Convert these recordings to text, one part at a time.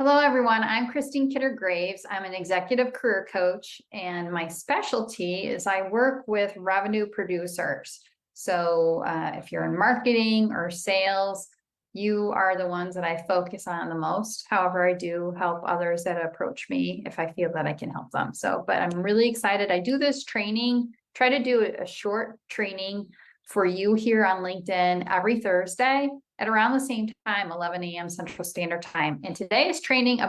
Hello, everyone. I'm Christine Kidder-Graves. I'm an executive career coach, and my specialty is I work with revenue producers. So if you're in marketing or sales, you are the ones that I focus on the most. However, I do help others that approach me if I feel that I can help them. But I'm really excited. I do this training, try to do a short training for you here on LinkedIn every Thursday at around the same time, 11 a.m. Central Standard Time. And today's training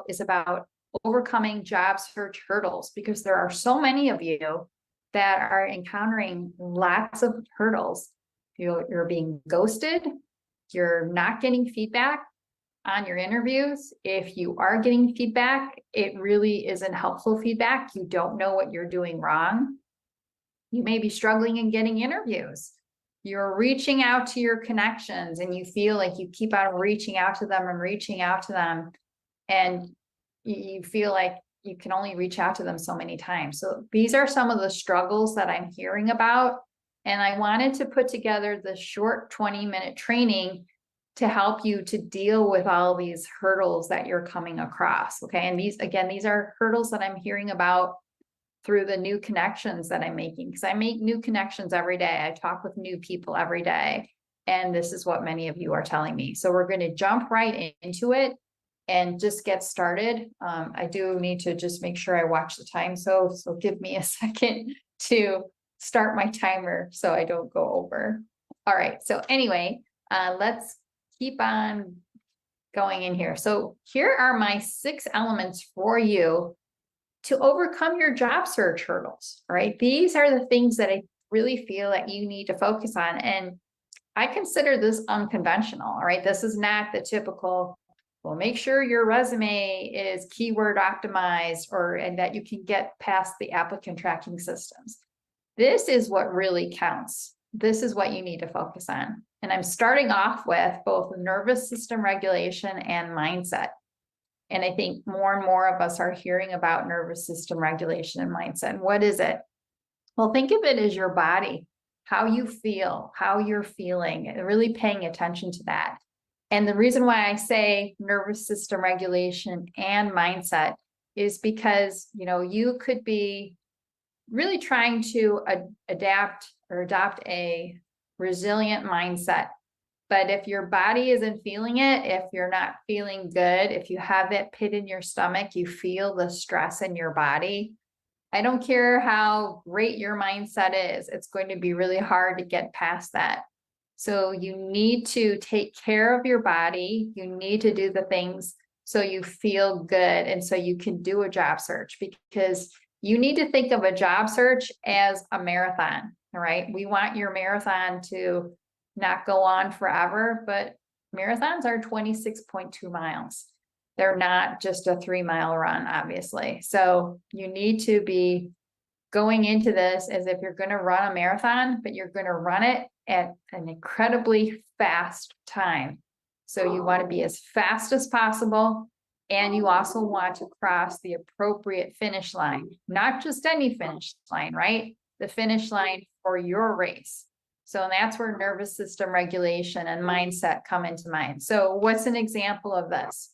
is about overcoming job search hurdles, because there are so many of you that are encountering lots of hurdles. You're being ghosted. You're not getting feedback on your interviews. If you are getting feedback, it really isn't helpful feedback. You don't know what you're doing wrong. You may be struggling in getting interviews. You're reaching out to your connections and you feel like you keep on reaching out to them, and you feel like you can only reach out to them so many times. So these are some of the struggles that I'm hearing about. And I wanted to put together the short 20-minute training to help you to deal with all these hurdles that you're coming across. Okay. And these are hurdles that I'm hearing about through the new connections that I'm making, because I make new connections every day. I talk with new people every day. And this is what many of you are telling me. So we're going to jump right into it and just get started. I do need to just make sure I watch the time. So give me a second to start my timer so I don't go over. All right. So anyway, let's keep on going in here. So here are my 6 elements for you to overcome your job search hurdles, right? These are the things that I really feel that you need to focus on. And I consider this unconventional, right? This is not the typical, well, make sure your resume is keyword optimized and that you can get past the applicant tracking systems. This is what really counts. This is what you need to focus on. And I'm starting off with both nervous system regulation and mindset. And I think more and more of us are hearing about nervous system regulation and mindset. And what is it? Well, think of it as your body, how you feel, how you're feeling, and really paying attention to that. And the reason why I say nervous system regulation and mindset is because, you could be really trying to adapt or adopt a resilient mindset. But if your body isn't feeling it, if you're not feeling good, if you have that pit in your stomach, you feel the stress in your body, I don't care how great your mindset is, it's going to be really hard to get past that. So you need to take care of your body. You need to do the things so you feel good and so you can do a job search, because you need to think of a job search as a marathon, all right? We want your marathon to not go on forever, but marathons are 26.2 miles. They're not just a 3-mile run, obviously. So you need to be going into this as if you're going to run a marathon, but you're going to run it at an incredibly fast time. So you want to be as fast as possible. And you also want to cross the appropriate finish line, not just any finish line, right? The finish line for your race. So that's where nervous system regulation and mindset come into mind. So what's an example of this?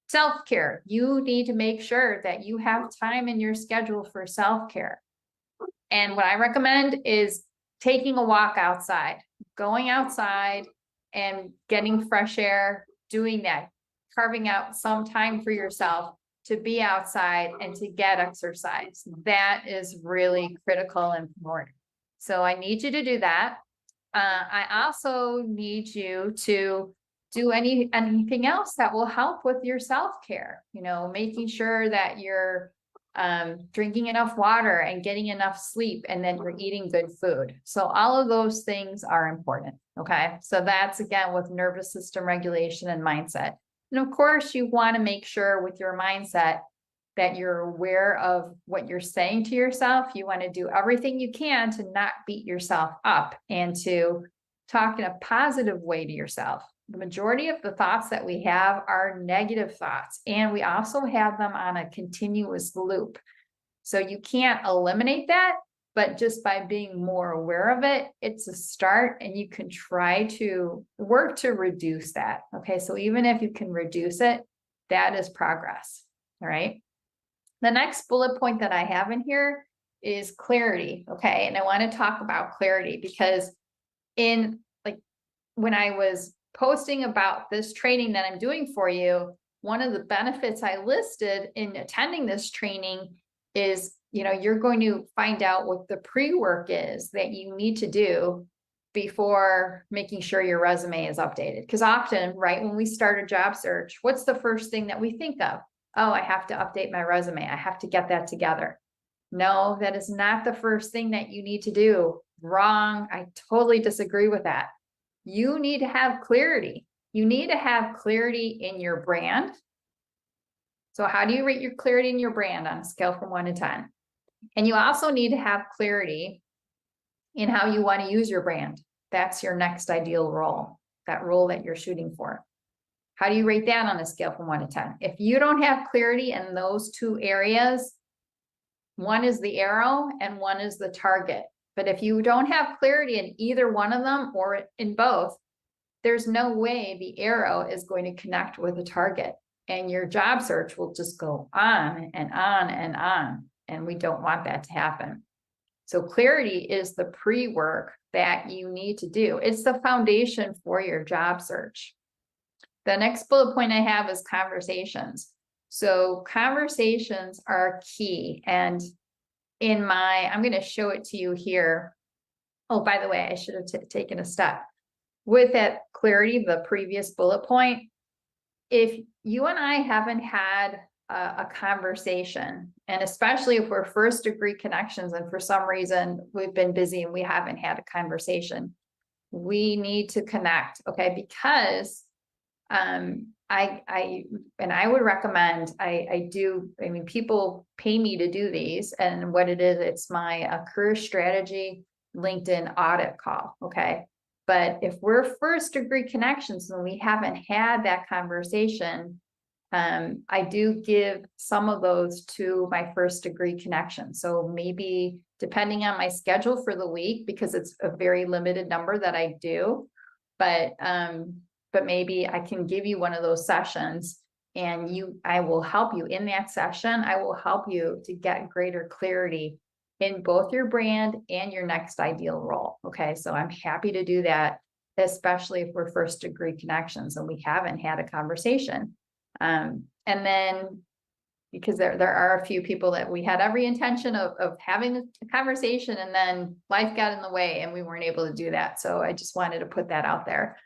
Self-care. You need to make sure that you have time in your schedule for self-care. And what I recommend is taking a walk outside, going outside and getting fresh air, doing that, carving out some time for yourself to be outside and to get exercise. That is really critical and important. So I need you to do that. I also need you to do anything else that will help with your self-care, making sure that you're drinking enough water and getting enough sleep, and then you're eating good food. So all of those things are important. Okay. So that's, again, with nervous system regulation and mindset. And of course, you want to make sure with your mindset that you're aware of what you're saying to yourself. You want to do everything you can to not beat yourself up and to talk in a positive way to yourself. The majority of the thoughts that we have are negative thoughts, and we also have them on a continuous loop. So you can't eliminate that, but just by being more aware of it, it's a start, and you can try to work to reduce that. Okay, so even if you can reduce it, That is progress. All right. The next bullet point that I have in here is clarity. Okay. And I want to talk about clarity because when I was posting about this training that I'm doing for you, one of the benefits I listed in attending this training is, you're going to find out what the pre-work is that you need to do before making sure your resume is updated. Because often, right, when we start a job search, what's the first thing that we think of? Oh, I have to update my resume. I have to get that together. No, that is not the first thing that you need to do. Wrong. I totally disagree with that. You need to have clarity. You need to have clarity in your brand. So how do you rate your clarity in your brand on a scale from 1 to 10? And you also need to have clarity in how you want to use your brand. That's your next ideal role, that role that you're shooting for. How do you rate that on a scale from 1 to 10? If you don't have clarity in those two areas, one is the arrow and one is the target. But if you don't have clarity in either one of them or in both, there's no way the arrow is going to connect with the target. And your job search will just go on and on and on. And we don't want that to happen. So clarity is the pre-work that you need to do. It's the foundation for your job search. The next bullet point I have is conversations. So conversations are key. And I'm going to show it to you here. Oh, by the way, I should have taken a step. With that clarity, the previous bullet point, if you and I haven't had a conversation, and especially if we're first degree connections and for some reason we've been busy and we haven't had a conversation, we need to connect, okay? Because I would recommend, people pay me to do these, and what it is, it's my career strategy LinkedIn audit call, okay? But if we're first degree connections and we haven't had that conversation, I do give some of those to my first degree connections. So maybe depending on my schedule for the week, because it's a very limited number that I do, but maybe I can give you one of those sessions and I will help you in that session. I will help you to get greater clarity in both your brand and your next ideal role. Okay. So I'm happy to do that, especially if we're first degree connections and we haven't had a conversation. And then because there are a few people that we had every intention of having a conversation and then life got in the way and we weren't able to do that. So I just wanted to put that out there.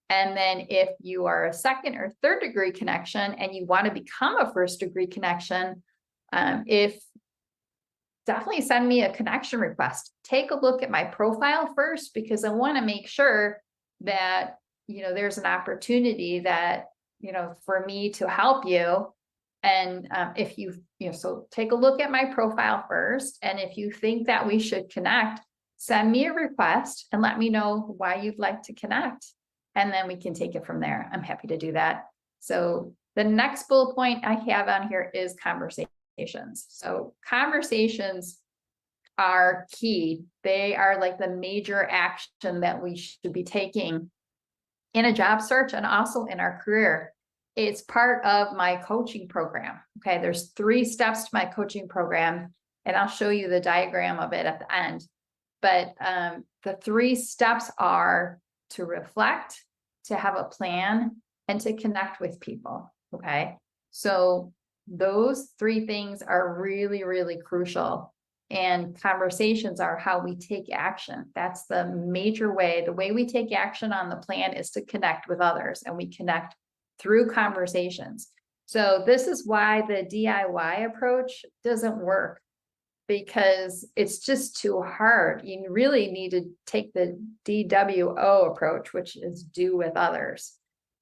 And then if you are a second or third degree connection and you want to become a first degree connection, definitely send me a connection request. Take a look at my profile first, because I want to make sure that, there's an opportunity that, for me to help you. And so take a look at my profile first. And if you think that we should connect, send me a request and let me know why you'd like to connect. And then we can take it from there. I'm happy to do that. So the next bullet point I have on here is conversations. So conversations are key. They are like the major action that we should be taking in a job search and also in our career. It's part of my coaching program. Okay, there's 3 steps to my coaching program, and I'll show you the diagram of it at the end. But the 3 steps are to reflect, to have a plan, and to connect with people. Okay, so those 3 things are really, really crucial. And conversations are how we take action. That's the major way. The way we take action on the plan is to connect with others, and we connect through conversations. So this is why the DIY approach doesn't work, because it's just too hard. You really need to take the DWO approach, which is do with others.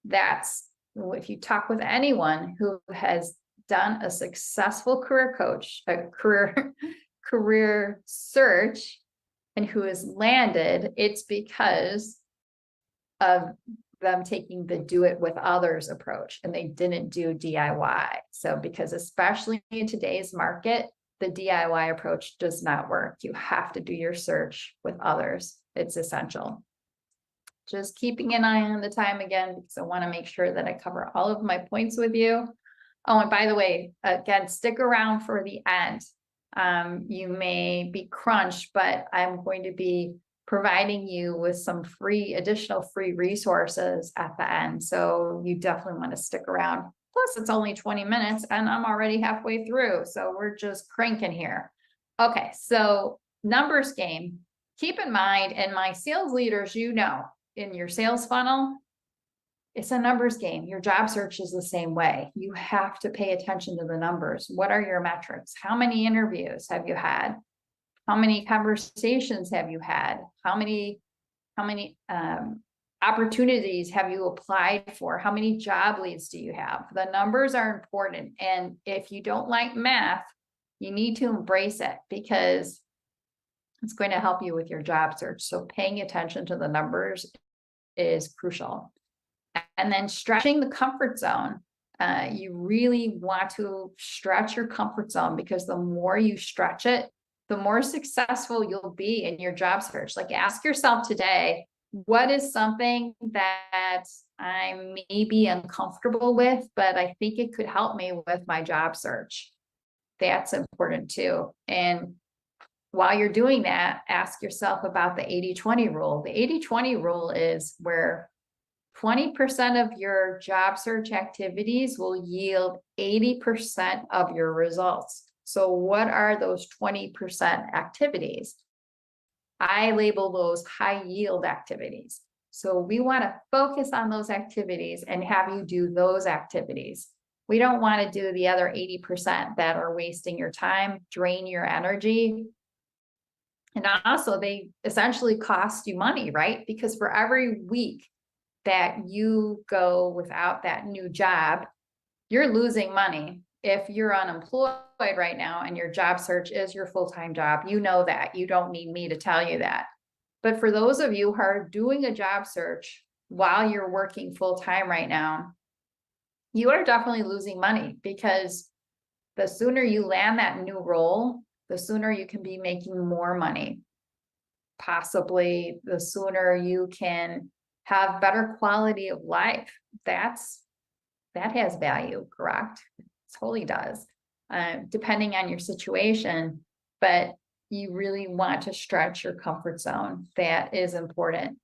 That's, if you talk with anyone who has done a successful career search and who has landed, it's because of them taking the do it with others approach, and they didn't do DIY. So because especially in today's market, the DIY approach does not work. You have to do your search with others. It's essential. Just keeping an eye on the time again, because I want to make sure that I cover all of my points with you. Oh, and by the way, again, stick around for the end. You may be crunched, but I'm going to be providing you with some additional free resources at the end. So you definitely want to stick around. Plus, it's only 20 minutes and I'm already halfway through. So we're just cranking here. Okay, so numbers game. Keep in mind, and my sales leaders, in your sales funnel, it's a numbers game. Your job search is the same way. You have to pay attention to the numbers. What are your metrics? How many interviews have you had? How many conversations have you had? How many opportunities have you applied for? How many job leads do you have? The numbers are important. And if you don't like math, you need to embrace it because it's going to help you with your job search. So paying attention to the numbers is crucial. And then stretching the comfort zone. You really want to stretch your comfort zone because the more you stretch it, the more successful you'll be in your job search. Like ask yourself today, what is something that I may be uncomfortable with, but I think it could help me with my job search? That's important too. And while you're doing that, ask yourself about the 80-20 rule. The 80-20 rule is where 20% of your job search activities will yield 80% of your results. So what are those 20% activities? I label those high yield activities. So we want to focus on those activities and have you do those activities. We don't want to do the other 80% that are wasting your time, drain your energy. And also they essentially cost you money, right? Because for every week that you go without that new job, you're losing money. If you're unemployed right now and your job search is your full-time job, you know that. You don't need me to tell you that. But for those of you who are doing a job search while you're working full-time right now, you are definitely losing money because the sooner you land that new role, the sooner you can be making more money. Possibly the sooner you can have better quality of life. That has value, correct? It totally does, depending on your situation, but you really want to stretch your comfort zone. That is important.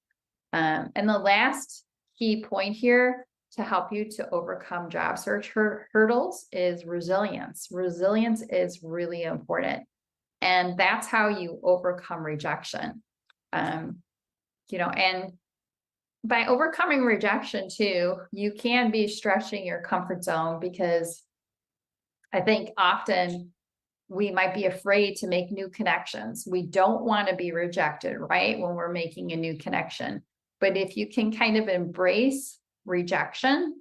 And the last key point here to help you to overcome job search hurdles is resilience. Resilience is really important. And that's how you overcome rejection. And by overcoming rejection too, you can be stretching your comfort zone because I think often we might be afraid to make new connections. We don't want to be rejected, right? When we're making a new connection. But if you can kind of embrace rejection,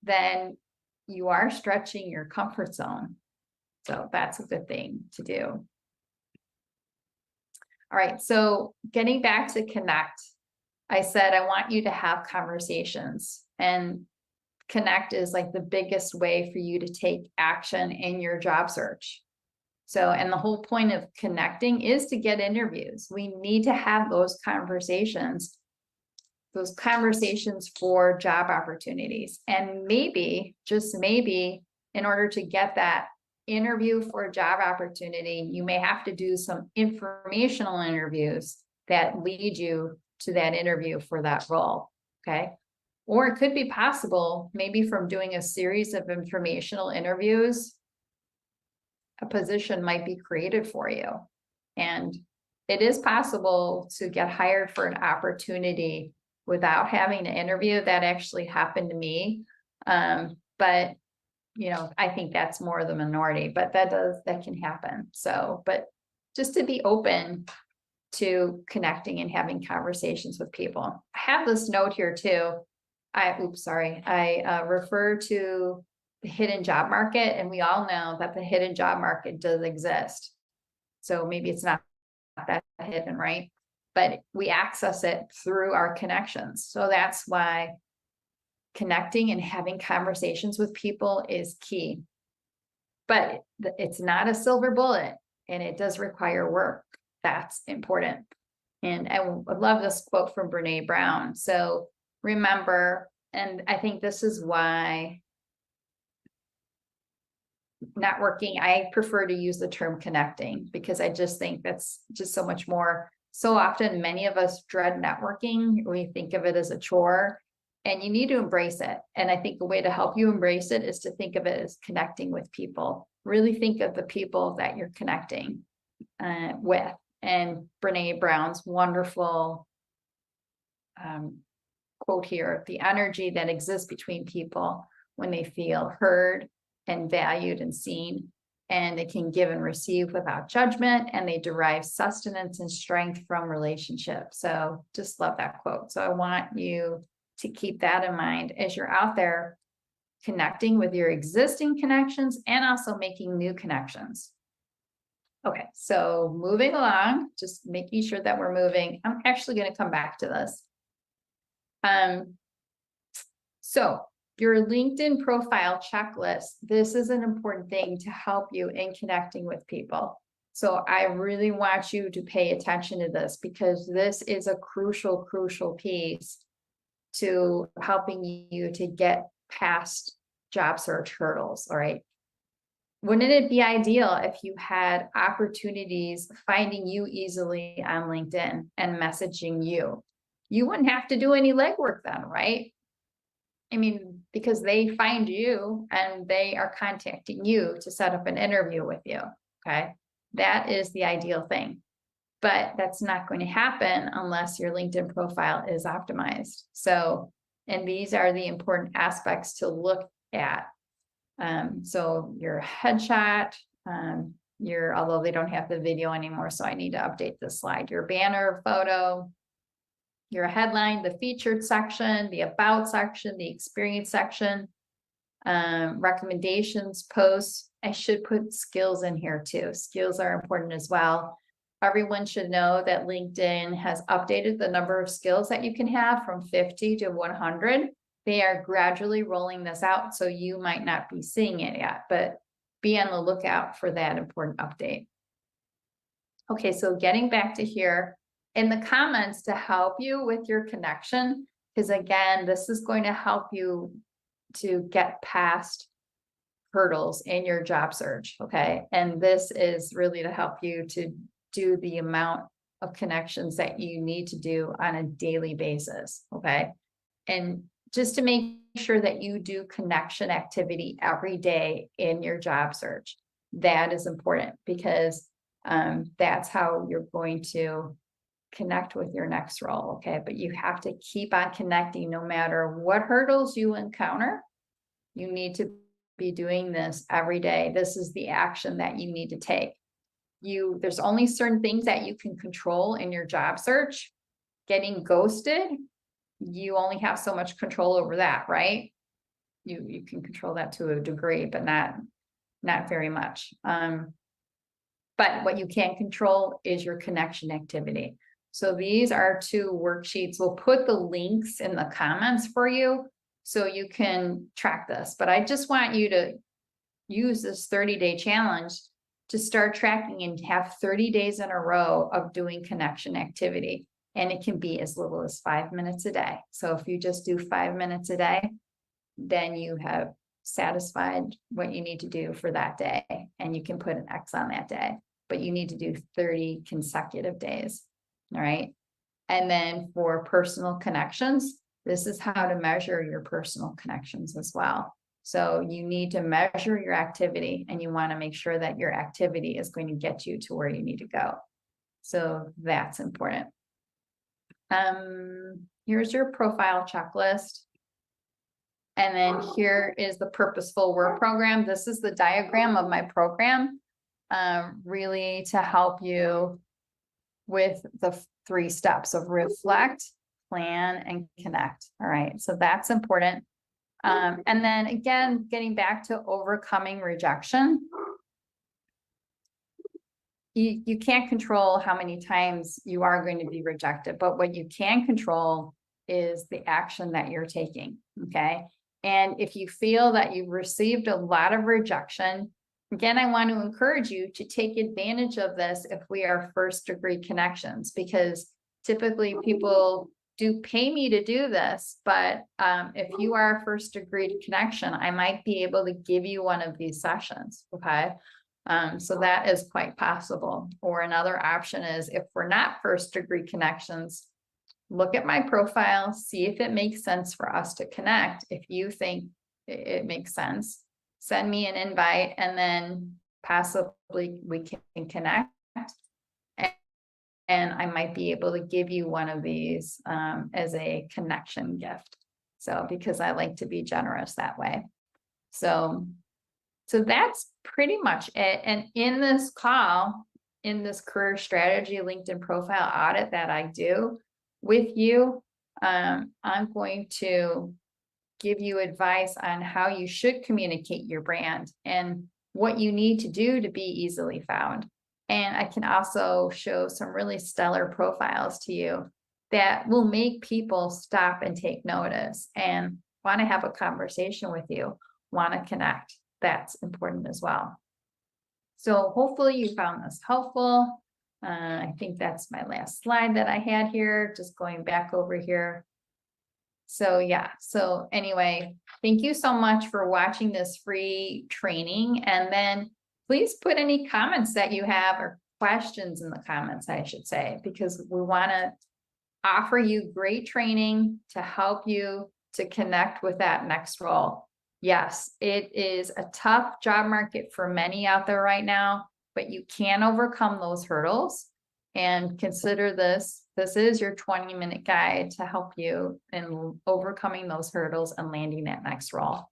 then you are stretching your comfort zone. So that's a good thing to do. All right, so getting back to connect, I said I want you to have conversations, and connect is like the biggest way for you to take action in your job search. So, and the whole point of connecting is to get interviews. We need to have those conversations for job opportunities. And maybe, just maybe, in order to get that interview for a job opportunity, you may have to do some informational interviews that lead you to that interview for that role, okay? Or it could be possible, maybe from doing a series of informational interviews, a position might be created for you. And it is possible to get hired for an opportunity without having to interview. That actually happened to me. But I think that's more the minority, but that can happen. So, but just to be open to connecting and having conversations with people. I have this note here too. I refer to the hidden job market, and we all know that the hidden job market does exist. So maybe it's not that hidden, right? But we access it through our connections. So that's why connecting and having conversations with people is key. But it's not a silver bullet, and it does require work. That's important. And I love this quote from Brene Brown. So remember, and I think this is why networking, I prefer to use the term connecting because I just think that's just so much more. So often, many of us dread networking. We think of it as a chore, and you need to embrace it. And I think a way to help you embrace it is to think of it as connecting with people. Really think of the people that you're connecting with. And Brene Brown's wonderful quote here, the energy that exists between people when they feel heard and valued and seen, and they can give and receive without judgment, and they derive sustenance and strength from relationships. So just love that quote. So I want you to keep that in mind as you're out there connecting with your existing connections and also making new connections. Okay, so moving along, just making sure that we're moving. I'm actually going to come back to this. So your LinkedIn profile checklist, this is an important thing to help you in connecting with people. So I really want you to pay attention to this because this is a crucial piece to helping you to get past job search hurdles. All right. Wouldn't it be ideal if you had opportunities finding you easily on LinkedIn and messaging you? You wouldn't have to do any legwork then, right? I mean, because they find you and they are contacting you to set up an interview with you, okay? That is the ideal thing. But that's not going to happen unless your LinkedIn profile is optimized. So, and these are the important aspects to look at. So your headshot, although they don't have the video anymore, so I need to update this slide, your banner photo, your headline, the featured section, the about section, the experience section, recommendations, posts. I should put skills in here too. Skills are important as well. Everyone should know that LinkedIn has updated the number of skills that you can have from 50 to 100. They are gradually rolling this out, so you might not be seeing it yet, but be on the lookout for that important update. Okay, so getting back to here, in the comments to help you with your connection, because again, this is going to help you to get past hurdles in your job search, okay? And this is really to help you to do the amount of connections that you need to do on a daily basis, okay? And just to make sure that you do connection activity every day in your job search. That is important because that's how you're going to connect with your next role, okay? But you have to keep on connecting no matter what hurdles you encounter. You need to be doing this every day. This is the action that you need to take. There's only certain things that you can control in your job search. Getting ghosted, you only have so much control over that, right? You can control that to a degree, but not very much. But what you can control is your connection activity. So these are 2 worksheets. We'll put the links in the comments for you so you can track this. But I just want you to use this 30-day challenge to start tracking and have 30 days in a row of doing connection activity. And it can be as little as 5 minutes a day. So if you just do 5 minutes a day, then you have satisfied what you need to do for that day. And you can put an X on that day, but you need to do 30 consecutive days. All right. And then for personal connections, this is how to measure your personal connections as well. So you need to measure your activity and you want to make sure that your activity is going to get you to where you need to go. So that's important. Here's your profile checklist. And then here is the purposeful work program. This is the diagram of my program, really to help you with the 3 steps of reflect, plan, and connect. All right, so that's important. And then again, getting back to overcoming rejection. You can't control how many times you are going to be rejected, but what you can control is the action that you're taking, okay? And if you feel that you've received a lot of rejection, again, I want to encourage you to take advantage of this if we are first-degree connections, because typically people do pay me to do this, but if you are a first degree connection, I might be able to give you one of these sessions. Okay. So that is quite possible. Or another option is, if we're not first degree connections, look at my profile, see if it makes sense for us to connect. If you think it makes sense, send me an invite, and then possibly we can connect. And I might be able to give you one of these as a connection gift. So, because I like to be generous that way. So that's pretty much it. And in this call, in this career strategy LinkedIn profile audit that I do with you, I'm going to give you advice on how you should communicate your brand and what you need to do to be easily found. And I can also show some really stellar profiles to you that will make people stop and take notice and want to have a conversation with you, want to connect. That's important as well. So hopefully you found this helpful. I think that's my last slide that I had here, just going back over here. So yeah, so anyway, thank you so much for watching this free training. And then please put any comments that you have, or questions in the comments, I should say, because we want to offer you great training to help you to connect with that next role. Yes, it is a tough job market for many out there right now, but you can overcome those hurdles. And consider this is your 20-minute guide to help you in overcoming those hurdles and landing that next role.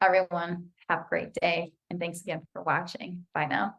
Everyone, have a great day. And thanks again for watching. Bye now.